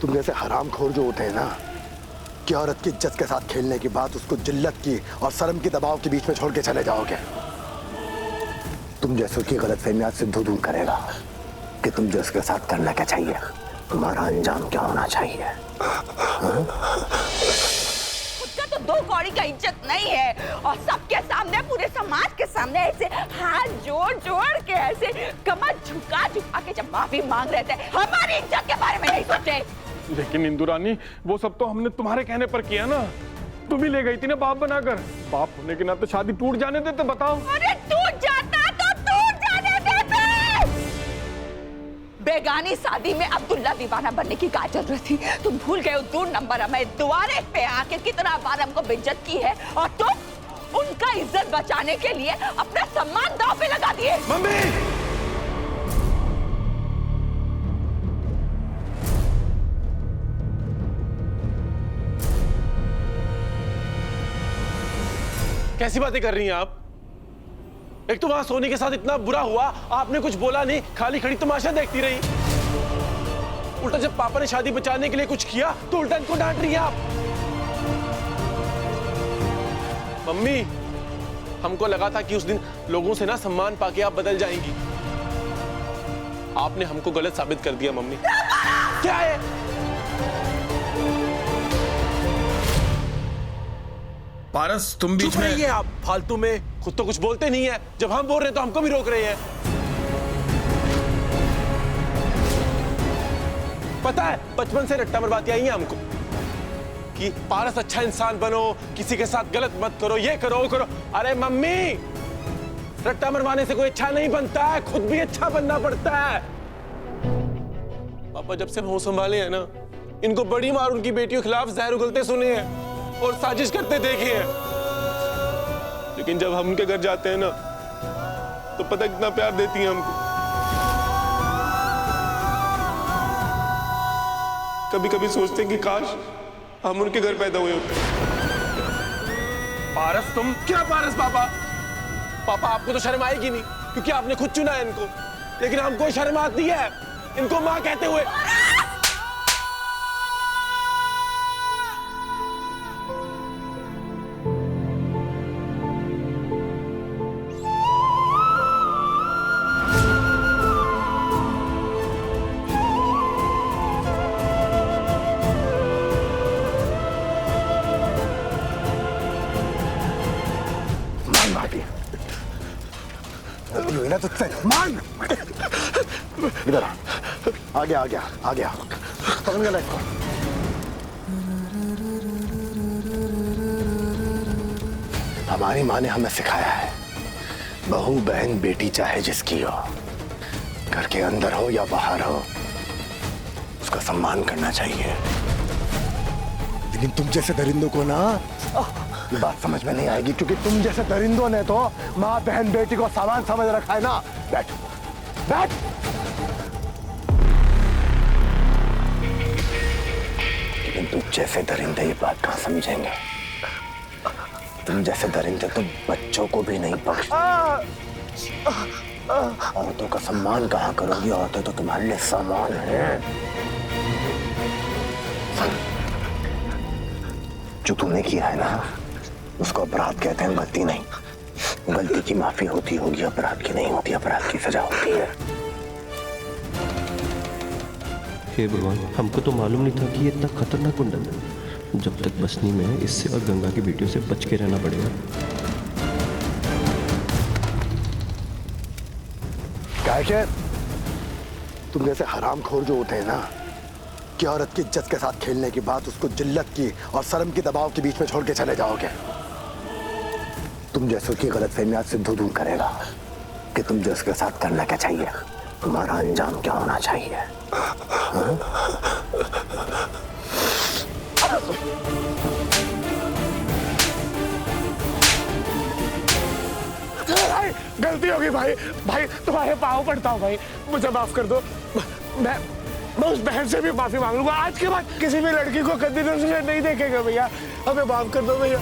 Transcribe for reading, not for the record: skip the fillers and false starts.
तुम जैसे हरामखोर जो होते हैं ना कि औरत की इज्जत के साथ खेलने की बात उसको जिल्लत की और शर्म की दबाव के बीच में छोड़ के चले जाओगे। तुम जैसों की गलतफहमियां सिद्धू दूर करेगा कि तुम जो उसके साथ करना क्या चाहिए, तुम्हारा अंजाम क्या होना चाहिए। उसका तो दो कौड़ी का इज्जत नहीं है और सबके सामने, पूरे समाज के सामने ऐसे हाथ जोड़ जोड़ के ऐसे कमर झुका झुका के जब माफी मांग रहे थे, हमारी इज्जत के बारे में नहीं सोचे। लेकिन इंदु रानी, वो सब तो हमने तुम्हारे कहने पर किया ना। तुम ही ले गई थी ना बाप बनाकर। बाप होने के नाते शादी टूट जाने देते, बताओ। अरे टूट जाता तो टूट जाने देते। बेगानी शादी में अब्दुल्ला दीवाना बनने की क्या जरूरत थी? तुम भूल गए दूर नंबर हमें द्वारे पे आके कितना बार हमको बेइज्जत की है और तुम उनका इज्जत बचाने के लिए अपना सम्मान दांव पे लगा दिए। मम्मी, कैसी बातें कर रही हैं आप? एक तो वहां सोनी के साथ इतना बुरा हुआ, आपने कुछ बोला नहीं, खाली खड़ी तमाशा देखती रही। उल्टा जब पापा ने शादी बचाने के लिए कुछ किया तो उल्टा इनको डांट रही हैं आप। मम्मी, हमको लगा था कि उस दिन लोगों से ना सम्मान पाके आप बदल जाएंगी। आपने हमको गलत साबित कर दिया मम्मी। क्या है? पारस, तुम बीच में रहिए आप फालतू में। खुद तो कुछ बोलते नहीं है, जब हम बोल रहे हैं तो हमको भी रोक रहे हैं। पता है, बचपन से रट्टा मरवाती आई हैं हमको कि पारस अच्छा इंसान बनो, किसी के साथ गलत मत करो, ये करो वो करो। अरे मम्मी, रट्टा मरवाने से कोई अच्छा नहीं बनता है, खुद भी अच्छा बनना पड़ता है। पापा जब से होश संभाले हैं ना, इनको बड़ी मार उनकी बेटियों के खिलाफ जहर उगलते सुने हैं और साजिश करते देखे हैं। लेकिन जब हम उनके घर जाते हैं ना, तो पता कितना प्यार देती हैं हमको। कभी कभी सोचते हैं कि काश हम उनके घर पैदा हुए होते। पारस तुम। क्या पारस पापा? पापा आपको तो शर्म आएगी नहीं क्योंकि आपने खुद चुना है इनको, लेकिन हमको शर्म आती है इनको माँ कहते हुए। ना तुझसे मांग। इधर आ गया, आ गया, आ गया। पकड़ गया इसको। हमारी माँ ने हमें सिखाया है, बहू बहन बेटी चाहे जिसकी हो, घर के अंदर हो या बाहर हो, उसका सम्मान करना चाहिए। लेकिन तुम जैसे दरिंदों को ना ये बात समझ में नहीं आएगी, क्योंकि तुम जैसे दरिंदों ने तो माँ बहन बेटी को सामान समझ रखा है ना। बैठ बैठ। लेकिन तुम जैसे दरिंदे ये बात कहाँ समझेंगे? तुम जैसे दरिंदे तो बच्चों को भी नहीं बख्श। औरतों का सम्मान कहाँ करोगी? औरतें तो तुम्हारे लिए सामान है। जो तूने किया है ना, उसको अपराध कहते हैं, गलती नहीं। गलती की माफी होती होगी, अपराध की नहीं होती। अपराध की सजा होती है। हे भगवान, हमको तो मालूम नहीं था कि ये इतना खतरनाक कुंडल है। जब तक बसनी में है, इससे और गंगा की बेटियों से बच के रहना पड़ेगा। क्या तुम जैसे हरामखोर जो होते हैं ना कि औरत की इज्जत के साथ खेलने की बात उसको जिल्लत की और शर्म की दबाव के बीच में छोड़ के चले जाओगे। तुम जैसों की गलतफहमियां सिद्धू दूर करेगा कि तुम जो उसके साथ करना क्या चाहिए, तुम्हारा अंजाम क्या होना चाहिए। गलती होगी भाई। भाई तुम्हारे पाँव पड़ता हूँ भाई, मुझे माफ कर दो। मैं उस बहन से भी माफी मांग लूंगा। आज के बाद किसी भी लड़की को कभी नहीं देखेगा भैया। हमें माफ कर दो भैया।